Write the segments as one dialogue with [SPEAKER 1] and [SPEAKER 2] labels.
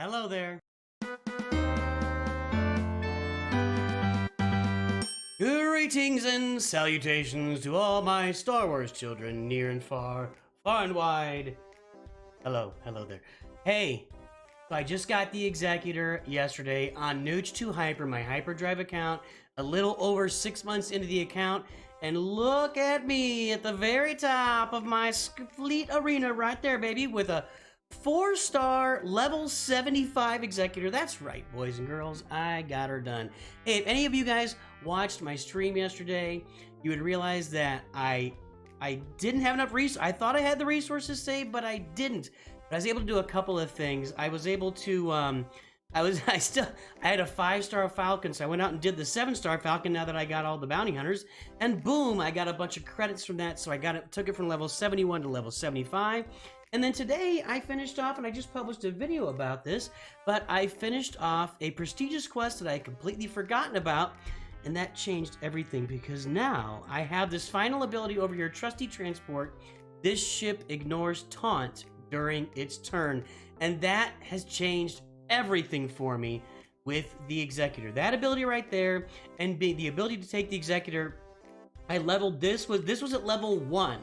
[SPEAKER 1] Hello there. Greetings and salutations to all my Star Wars children, near and far and wide. Hello there. Hey, so I just got the Executor yesterday on Nooch2Hyper, my hyperdrive account, a little over 6 months into the account, and look at me at the very top of my fleet arena right there, baby, with a 4-star level 75 Executor. That's right, boys and girls, I got her done. Hey, if any of you guys watched my stream yesterday, you would realize that I didn't have enough resources. I thought I had the resources saved, but I didn't. But I was able to do a couple of things. I was able to I had a 5-star Falcon, so I went out and did the 7-star Falcon now that I got all the bounty hunters, and boom, I got a bunch of credits from that. So I took it from level 71 to level 75. And then today I finished off, and I just published a video about this, but I finished off a prestigious quest that I had completely forgotten about, and that changed everything because now I have this final ability over here, Trusty Transport. This ship ignores taunt during its turn, and that has changed everything for me with the Executor. That ability right there, and the ability to take the Executor, I leveled this was at level 1.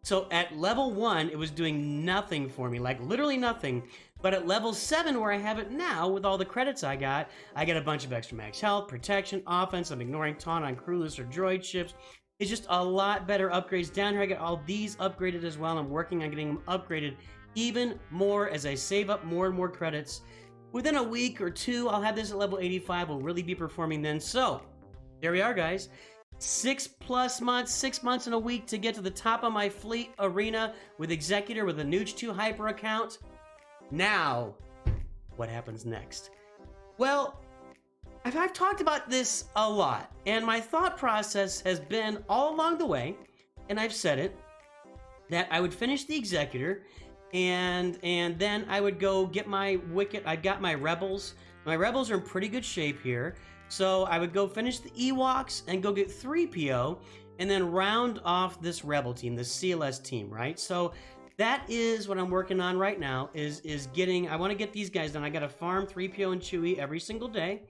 [SPEAKER 1] So at level 1, it was doing nothing for me, like literally nothing. But at level 7, where I have it now, with all the credits I got a bunch of extra max health, protection, offense. I'm ignoring taunt on crewless or droid ships. It's just a lot better upgrades. Down here, I got all these upgraded as well. I'm working on getting them upgraded even more as I save up more and more credits. Within a week or two, I'll have this at level 85. We'll really be performing then. So, there we are, guys. 6 months and a week to get to the top of my fleet arena with Executor with a Nooch2Hyper account. Now, what happens next? Well, I've talked about this a lot, and my thought process has been all along the way, and I've said it, that I would finish the Executor, and then I would go get my Wicket. I've got my Rebels. My Rebels are in pretty good shape here. So I would go finish the Ewoks and go get 3PO and then round off this Rebel team, this CLS team, right? So that is what I'm working on right now is getting, I want to get these guys done. I got to farm 3PO and Chewie every single day.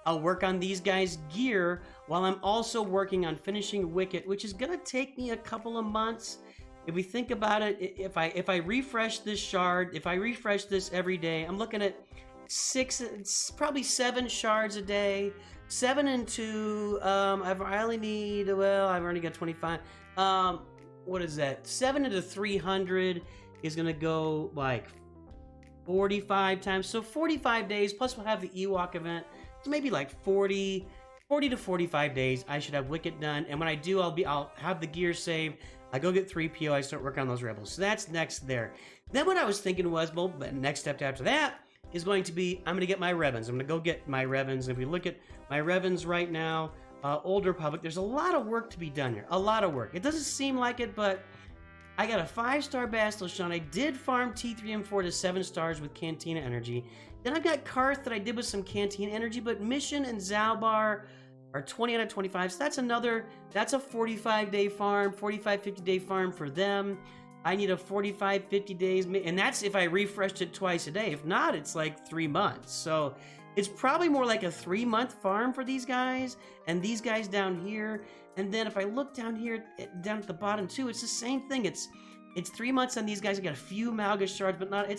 [SPEAKER 1] I'll work on these guys' gear while I'm also working on finishing Wicket, which is going to take me a couple of months. If we think about it, if I refresh this shard, if I refresh this every day, I'm looking at probably 7 shards a day. 7 and 2. I only need, well, I've already got 25. What is that? 7 into 300 is gonna go like 45 times. So 45 days, plus we'll have the Ewok event. So maybe like 40 to 45 days. I should have Wicket done. And when I do, I'll have the gear saved. I go get 3PO. I start working on those Rebels. So that's next there. Then what I was thinking was, well, the next step after that is going to be, I'm going to get my Revens. I'm going to go get my Revens. If we look at my Revens right now, Old Republic, there's a lot of work to be done here. A lot of work. It doesn't seem like it, but I got a 5-star Bastila. I did farm T3 and 4 to 7 stars with Cantina Energy. Then I've got Karth that I did with some Cantina Energy, but Mission and Zalbar are 20 out of 25. So that's a 45-day farm, 45, 50-day farm for them. I need a 45, 50 days, and that's if I refreshed it twice a day. If not, it's like 3 months. So it's probably more like a 3-month farm for these guys, and these guys down here. And then if I look down here, down at the bottom too, it's the same thing. It's 3 months on these guys. I got a few Malgus shards, but not.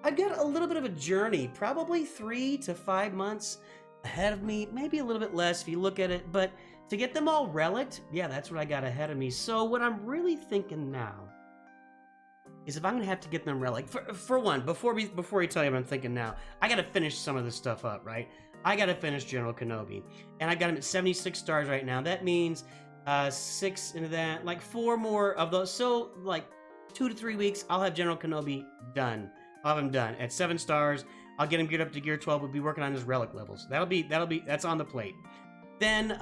[SPEAKER 1] I've got a little bit of a journey, probably 3 to 5 months ahead of me, maybe a little bit less if you look at it. But to get them all relicked, yeah, that's what I got ahead of me. So what I'm really thinking now is if I'm gonna have to get them relic, for one, before we tell you what I'm thinking now, I gotta finish some of this stuff up, right? I gotta finish General Kenobi, and I got him at 76 stars right now. That means 6 into that, like 4 more of those. So like 2 to 3 weeks, I'll have General Kenobi done. I'll have him done at 7 stars. I'll get him geared up to gear 12. We'll be working on his relic levels. That's on the plate. Then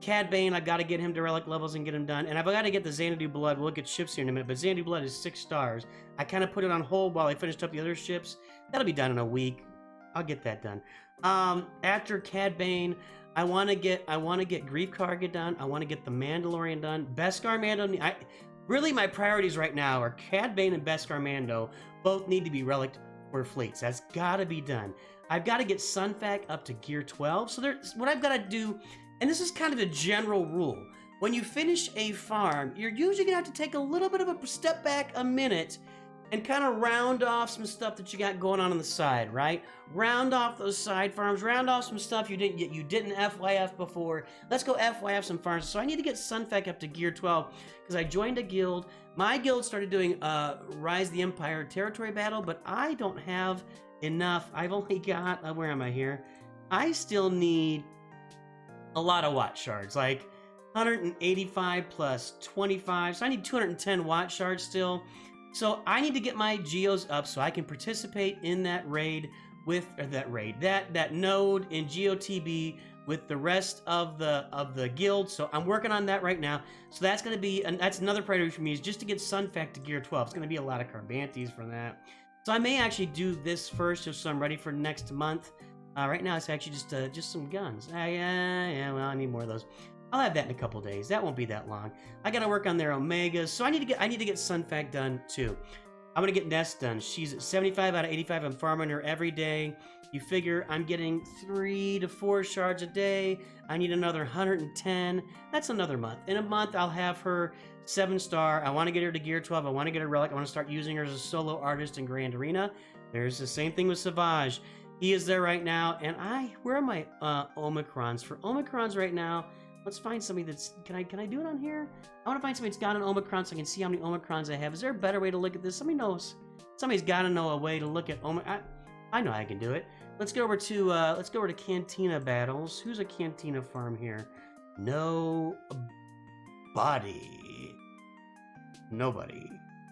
[SPEAKER 1] Cad Bane, I've got to get him to relic levels and get him done. And I've got to get the Xanadu Blood. We'll look at ships here in a minute, but Xanadu Blood is 6 stars. I kind of put it on hold while I finished up the other ships. That'll be done in a week. I'll get that done. After Cad Bane, I want to get Grief Karga done. I want to get the Mandalorian done. Beskar Mando. Really, my priorities right now are Cad Bane and Beskar Mando. Both need to be relicked or fleets. That's got to be done. I've got to get Sunfac up to gear 12. So what I've got to do, and this is kind of a general rule. When you finish a farm, you're usually going to have to take a little bit of a step back a minute and kind of round off some stuff that you got going on the side, right? Round off those side farms, round off some stuff you didn't FYF before. Let's go FYF some farms. So I need to get Sunfac up to gear 12 because I joined a guild. My guild started doing Rise of the Empire territory battle, but I don't have enough. I've only got, where am I here? I still need a lot of watt shards, like 185 plus 25. So I need 210 watt shards still. So I need to get my geos up so I can participate in that raid with, or that node in GOTB with the rest of the guild. So I'm working on that right now. So that's going to be, that's another priority for me, is just to get Sunfac to gear 12. It's going to be a lot of Carbantes for that. So I may actually do this first just so I'm ready for next month. Right now it's actually just some guns. Yeah, well, I need more of those. I'll have that in a couple days. That won't be that long. I gotta work on their Omegas, so I need to get Sunfac done too. I'm gonna get Nest done. She's at 75 out of 85. I'm farming her every day. You figure I'm getting 3 to 4 shards a day. I need another 110. That's another month. In a month, I'll have her 7-star. I want to get her to gear 12. I want to get her relic. I want to start using her as a solo artist in Grand Arena. There's the same thing with Savage. He is there right now, and where are my Omicrons? For Omicrons right now, let's find somebody that's, can I do it on here? I want to find somebody that's got an Omicron so I can see how many Omicrons I have. Is there a better way to look at this? Somebody knows. Somebody's got to know a way to look at Omicron. I know I can do it. Let's go over to Cantina battles. Who's a Cantina farm here? Nobody.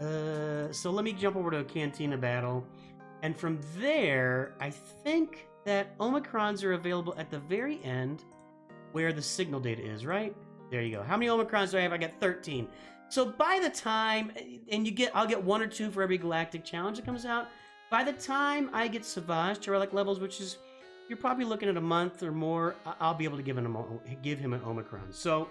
[SPEAKER 1] So let me jump over to a Cantina battle. And from there, I think that Omicrons are available at the very end where the signal data is, right? There you go. How many Omicrons do I have? I got 13. So by the time, and I'll get 1 or 2 for every galactic challenge that comes out. By the time I get Savage to relic levels, which is, you're probably looking at a month or more, I'll be able to give him an Omicron. So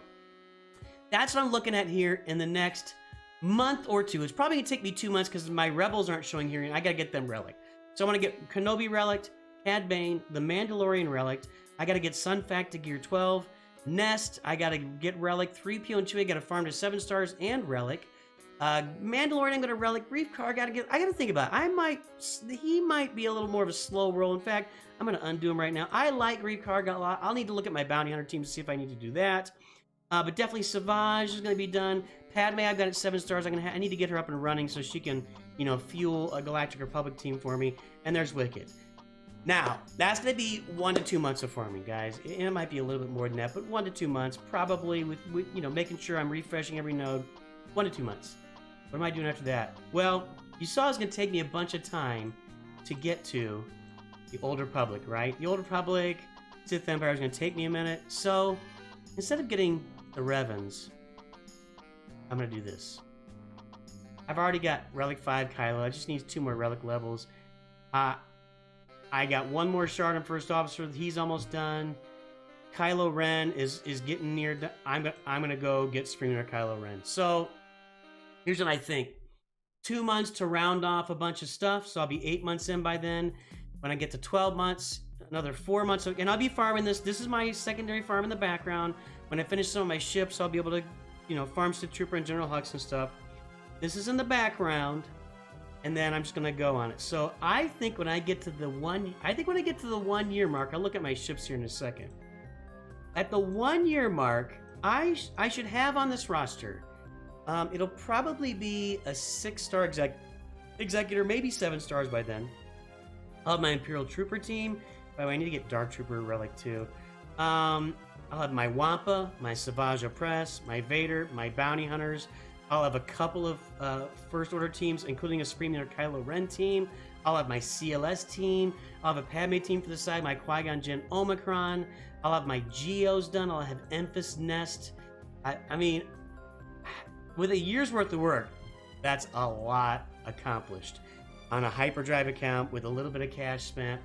[SPEAKER 1] that's what I'm looking at here in the next month or 2. It's probably gonna take me 2 months because my rebels aren't showing here, and I gotta get them relic. So I want to get Kenobi relic, Cad Bane, the Mandalorian relic. I gotta get Sunfac to gear 12. Nest, I gotta get relic. 3PO and Chewie, I gotta farm to 7 stars and relic. Mandalorian, I'm gonna relic. Reef Car, I gotta think about it. He might be a little more of a slow roll. In fact, I'm gonna undo him right now. I like Reef Car, got a lot. I'll need to look at my bounty hunter team to see if I need to do that. But definitely Savage is gonna be done. Padme, I've got it 7 stars. I need to get her up and running so she can, fuel a Galactic Republic team for me. And there's Wicked. Now, that's going to be 1 to 2 months of farming, guys. It might be a little bit more than that, but 1 to 2 months, probably with making sure I'm refreshing every node. 1 to 2 months. What am I doing after that? Well, you saw it's going to take me a bunch of time to get to the Old Republic, right? The Old Republic, Sith Empire is going to take me a minute. So, instead of getting the Revans, I'm going to do this. I've already got Relic 5 Kylo. I just need 2 more Relic levels. I got 1 more shard on First Officer. He's almost done. Kylo Ren is getting near. I'm gonna go get Screaming Kylo Ren. So here's what I think: 2 months to round off a bunch of stuff. So I'll be 8 months in by then. When I get to 12 months, another 4 months, and I'll be farming this. This is my secondary farm in the background. When I finish some of my ships, I'll be able to, farm Sith Trooper and General Hux and stuff. This is in the background. And then I'm just gonna go on it. So I think when I get to the 1 year mark, I'll look at my ships here in a second. At the 1 year mark, I should have on this roster. It'll probably be a 6-star executor, maybe 7 stars by then. I'll have my Imperial Trooper team. By the way, I need to get Dark Trooper relic too. I'll have my Wampa, my Savage Opress, my Vader, my Bounty Hunters. I'll have a couple of First Order teams, including a Screaming Kylo Ren team. I'll have my CLS team. I'll have a Padme team for the side, my Qui-Gon Jinn Omicron. I'll have my Geos done. I'll have Emphas Nest. I mean, with a year's worth of work, that's a lot accomplished on a hyperdrive account with a little bit of cash spent.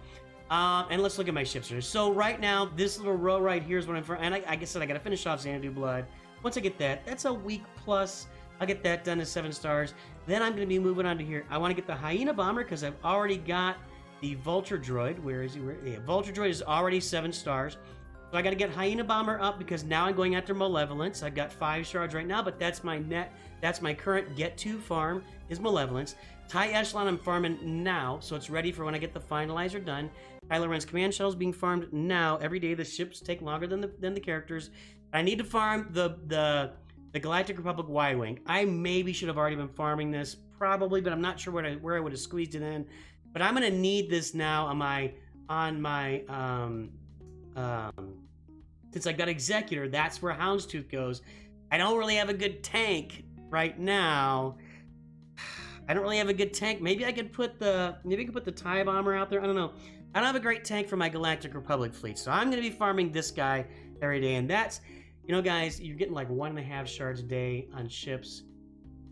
[SPEAKER 1] And let's look at my ships here. So right now, this little row right here is what I'm for. And like I said, I got to finish off Xanadu Blood. Once I get that, that's a week plus I'll get that done to 7 stars. Then I'm going to be moving on to here. I want to get the Hyena Bomber because I've already got the Vulture Droid. Where is he? Yeah, Vulture Droid is already 7 stars. So I got to get Hyena Bomber up because now I'm going after Malevolence. I've got 5 shards right now, but that's my current get-to farm is Malevolence. TIE Echelon I'm farming now, so it's ready for when I get the Finalizer done. Kylo Ren's Command Shell is being farmed now. Every day the ships take longer than the characters. I need to farm the Galactic Republic Y-Wing. I maybe should have already been farming this, probably, but I'm not sure where I would have squeezed it in. But I'm gonna need this now on my since I got Executor, that's where Houndstooth goes. I don't really have a good tank right now. I don't really have a good tank. Maybe I could put the TIE Bomber out there. I don't know. I don't have a great tank for my Galactic Republic fleet, so I'm gonna be farming this guy every day, and that's, you know, guys, you're getting like 1.5 shards a day on ships.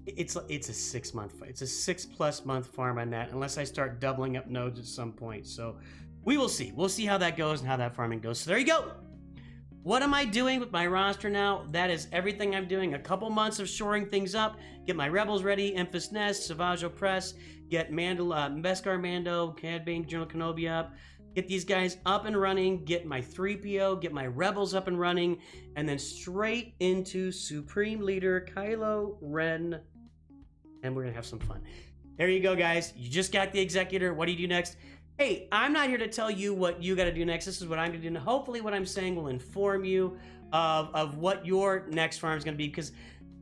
[SPEAKER 1] It's a 6-month fight. It's a 6+ month farm on that, unless I start doubling up nodes at some point. So we will see. We'll see how that goes and how that farming goes. So there you go. What am I doing with my roster now? That is everything I'm doing. A couple months of shoring things up, get my Rebels ready, Enfys Nest, swgoh Press, get Beskar Mando, Cad Bane, General Kenobi up, get these guys up and running, get my 3PO, get my Rebels up and running, and then straight into Supreme Leader Kylo Ren, and we're gonna have some fun. There you go, guys. You just got the Executor. What do you do next? Hey, I'm not here to tell you what you got to do next. This is what I'm going to do. Hopefully what I'm saying will inform you of what your next farm is going to be, because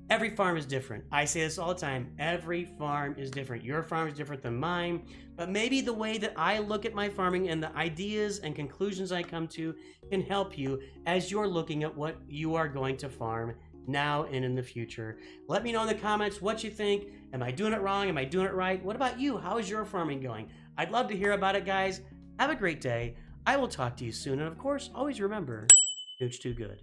[SPEAKER 1] every farm is different. I say this all the time. Every farm is different. Your farm is different than mine, but maybe the way that I look at my farming and the ideas and conclusions I come to can help you as you're looking at what you are going to farm now and in the future. Let me know in the comments what you think. Am I doing it wrong? Am I doing it right? What about you? How is your farming going? I'd love to hear about it, guys. Have a great day. I will talk to you soon. And of course, always remember, Nooch2Good.